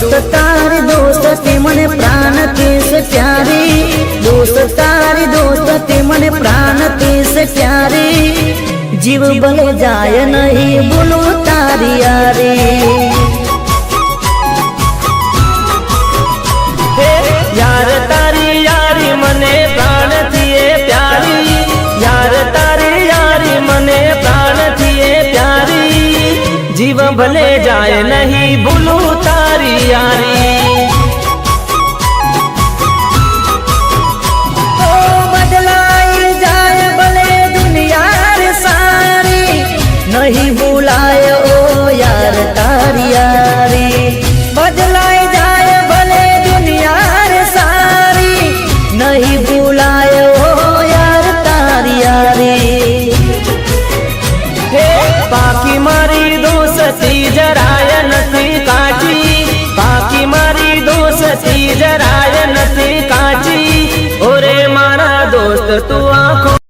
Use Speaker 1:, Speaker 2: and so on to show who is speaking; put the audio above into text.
Speaker 1: दोस्त तारी दोस्ती मने प्राण से प्यारी, दोस्त तारी दोस्ती मने प्राण से प्यारी। जीव भले जाए नहीं बोलो तारी यारी।
Speaker 2: यार तारी यारी मने प्राण थिए प्यारी, यार तारी यारी मने प्राण थिए प्यारी। जीव भले जाए नहीं भूलू तारी यारी।
Speaker 1: ओ बदलाई जाए भले दुनिया रे सारी, नहीं भुलाए ओ यार तारी यारी। बदलाई जाए भले दुनिया रे सारी, नहीं भुलाए ओ यार तारी यारी।
Speaker 2: बाकी मारी दोस्ती जराय नथी काची, बाकी मारी दोस्ती जराय नथी काची। ओरे मारा दोस्त तू आँखों